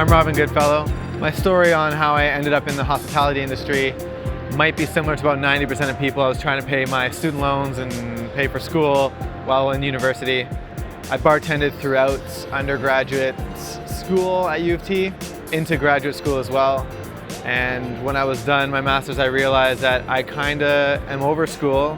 I'm Robin Goodfellow. My story on how I ended up in the hospitality industry might be similar to about 90% of people. I was trying to pay my student loans and pay for school while in university. I bartended throughout undergraduate school at U of T, into graduate school as well. And when I was done my master's, I realized that I kinda am over school.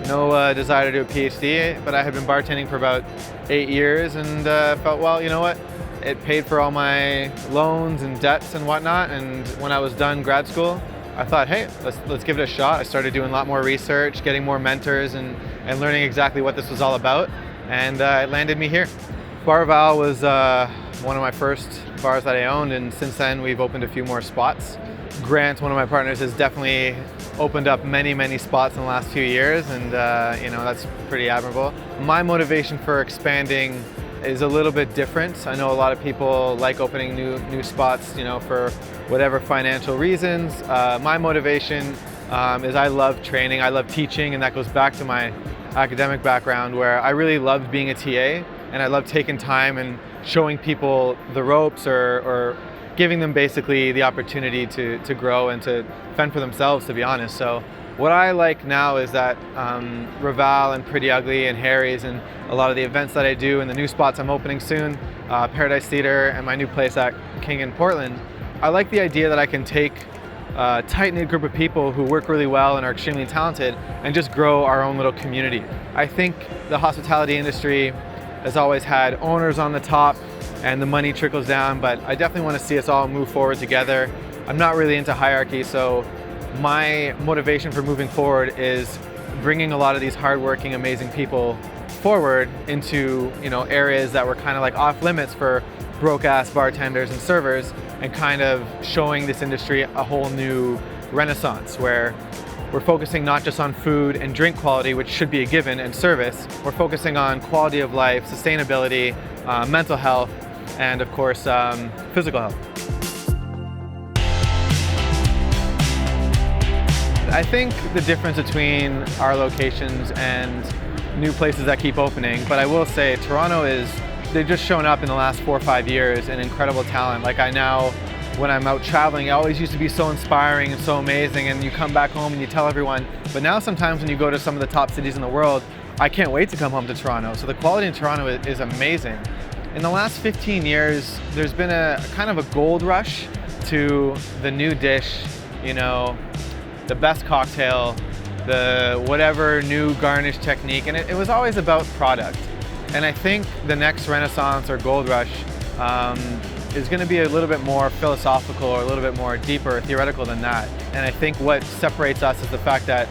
No desire to do a PhD, but I had been bartending for about 8 years and felt, well, you know what? It paid for all my loans and debts and whatnot. And when I was done grad school, I thought, hey, let's give it a shot. I started doing a lot more research, getting more mentors and learning exactly what this was all about. And it landed me here. Bar Raval was one of my first bars that I owned, and since then we've opened a few more spots. Grant, one of my partners, has definitely opened up many spots in the last few years, and you know, that's pretty admirable. My motivation for expanding is a little bit different. I know a lot of people like opening new spots, you know, for whatever financial reasons. My motivation is I love training, I love teaching, and that goes back to my academic background where I really loved being a TA, and I love taking time and showing people the ropes or giving them basically the opportunity to grow and to fend for themselves, to be honest. So what I like now is that Raval and Prettyugly and Harry's and a lot of the events that I do and the new spots I'm opening soon, Paradise Theater and my new place at King in Portland, I like the idea that I can take a tight-knit group of people who work really well and are extremely talented and just grow our own little community. I think the hospitality industry has always had owners on the top and the money trickles down, but I definitely want to see us all move forward together. I'm not really into hierarchy, so my motivation for moving forward is bringing a lot of these hardworking, amazing people forward into, you know, areas that were kind of like off limits for broke-ass bartenders and servers, and kind of showing this industry a whole new renaissance where we're focusing not just on food and drink quality, which should be a given, and service. We're focusing on quality of life, sustainability, mental health, and of course, physical health. I think the difference between our locations and new places that keep opening, but I will say Toronto they've just shown up in the last 4 or 5 years in incredible talent. Like I now, when I'm out traveling, it always used to be so inspiring and so amazing, and you come back home and you tell everyone, but now sometimes when you go to some of the top cities in the world, I can't wait to come home to Toronto. So the quality in Toronto is amazing. In the last 15 years, there's been a kind of a gold rush to the new dish, you know, the best cocktail, the whatever new garnish technique, and it was always about product. And I think the next renaissance or gold rush is going to be a little bit more philosophical or a little bit more deeper, theoretical than that. And I think what separates us is the fact that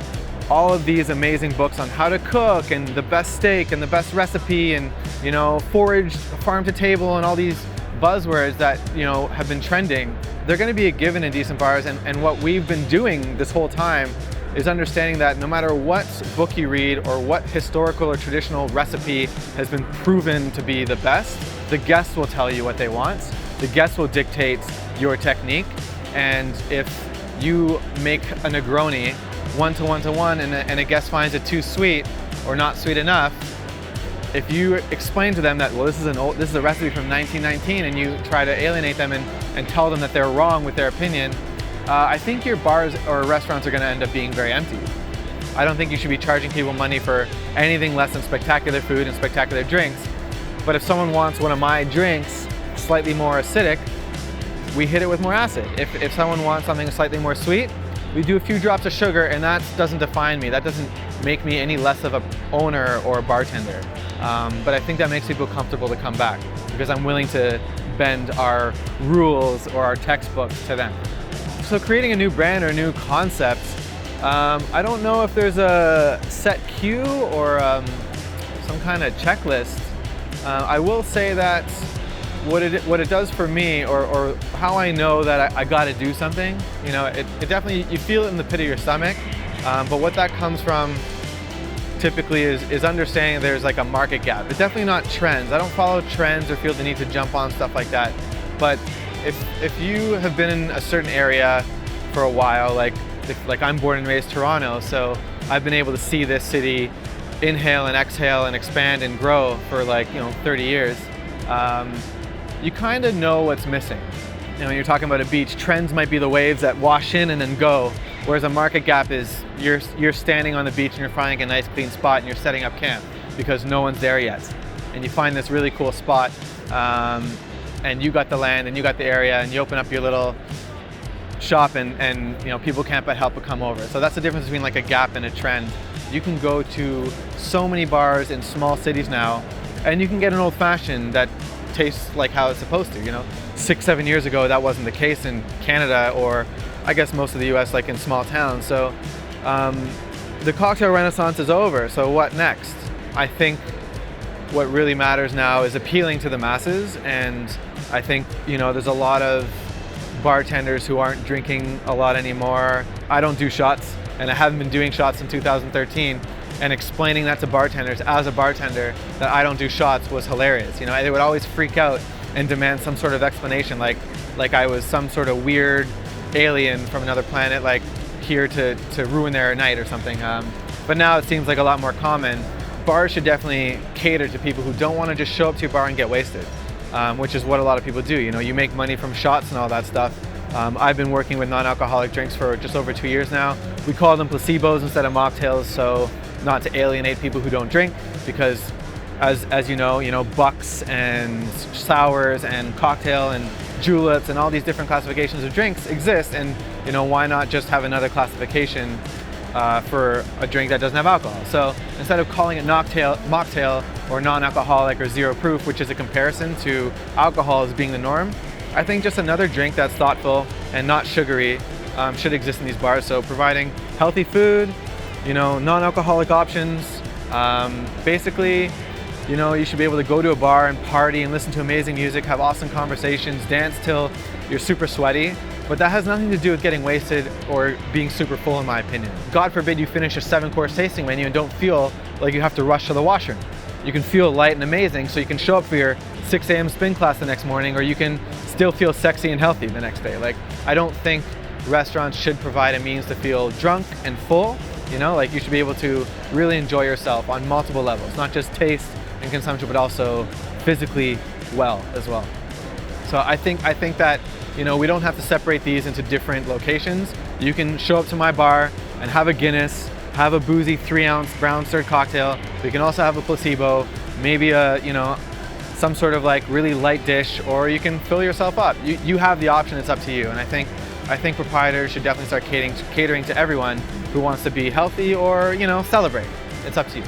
all of these amazing books on how to cook and the best steak and the best recipe and, you know, forage, farm to table, and all these buzzwords that, you know, have been trending, they're going to be a given in decent bars. And what we've been doing this whole time is understanding that no matter what book you read or what historical or traditional recipe has been proven to be the best, the guests will tell you what they want. The guests will dictate your technique. And if you make a Negroni 1:1:1 and a guest finds it too sweet or not sweet enough, if you explain to them that, well, this is a recipe from 1919, and you try to alienate them and tell them that they're wrong with their opinion, I think your bars or restaurants are going to end up being very empty. I don't think you should be charging people money for anything less than spectacular food and spectacular drinks. But if someone wants one of my drinks slightly more acidic, we hit it with more acid. If someone wants something slightly more sweet, we do a few drops of sugar, and that doesn't define me. That doesn't make me any less of an owner or a bartender. But I think that makes people comfortable to come back because I'm willing to bend our rules or our textbooks to them. So creating a new brand or a new concept, I don't know if there's a set cue or some kind of checklist. I will say that what it does for me, or how I know that I got to do something, you know, it definitely, you feel it in the pit of your stomach, but what that comes from typically is understanding there's like a market gap. It's definitely not trends. I don't follow trends or feel the need to jump on stuff like that, but if you have been in a certain area for a while, like I'm born and raised Toronto, so I've been able to see this city inhale and exhale and expand and grow for 30 years. You kind of know what's missing. And when you're talking about a beach, trends might be the waves that wash in and then go, whereas a market gap is you're standing on the beach and you're finding a nice clean spot and you're setting up camp because no one's there yet. And you find this really cool spot, and you got the land and you got the area, and you open up your little shop, and you know, people can't but help but come over. So that's the difference between like a gap and a trend. You can go to so many bars in small cities now, and you can get an old fashioned that tastes like how it's supposed to. You know, 6-7 years ago that wasn't the case in Canada, or I guess most of the US, like in small towns. So the cocktail renaissance is over. So what next? I think what really matters now is appealing to the masses, and I think, you know, there's a lot of bartenders who aren't drinking a lot anymore. I don't do shots, and I haven't been doing shots in 2013, and explaining that to bartenders as a bartender that I don't do shots was hilarious. You know, they would always freak out and demand some sort of explanation, like I was some sort of weird alien from another planet, like here to ruin their night or something. But now it seems like a lot more common. Bars should definitely cater to people who don't want to just show up to your bar and get wasted, which is what a lot of people do. You know, you make money from shots and all that stuff. I've been working with non-alcoholic drinks for just over 2 years now. We call them placebos instead of mocktails, so not to alienate people who don't drink, because as you know, bucks and sours and cocktail and juleps and all these different classifications of drinks exist, and you know, why not just have another classification for a drink that doesn't have alcohol? So instead of calling it mocktail or non-alcoholic or zero proof, which is a comparison to alcohol as being the norm, I think just another drink that's thoughtful and not sugary should exist in these bars. So providing healthy food, you know, non-alcoholic options. Basically, you know, you should be able to go to a bar and party and listen to amazing music, have awesome conversations, dance till you're super sweaty. But that has nothing to do with getting wasted or being super full, in my opinion. God forbid you finish a 7-course tasting menu and don't feel like you have to rush to the washroom. You can feel light and amazing, so you can show up for your 6 a.m. spin class the next morning, or you can still feel sexy and healthy the next day. Like, I don't think restaurants should provide a means to feel drunk and full. You know, like, you should be able to really enjoy yourself on multiple levels, not just taste and consumption, but also physically well as well. So I think that, you know, we don't have to separate these into different locations. You can show up to my bar and have a Guinness, have a boozy 3-ounce brown stirred cocktail. You can also have a placebo, maybe a, you know, some sort of like really light dish, or you can fill yourself up. You have the option, it's up to you. And I think proprietors should definitely start catering to everyone who wants to be healthy or, you know, celebrate. It's up to you.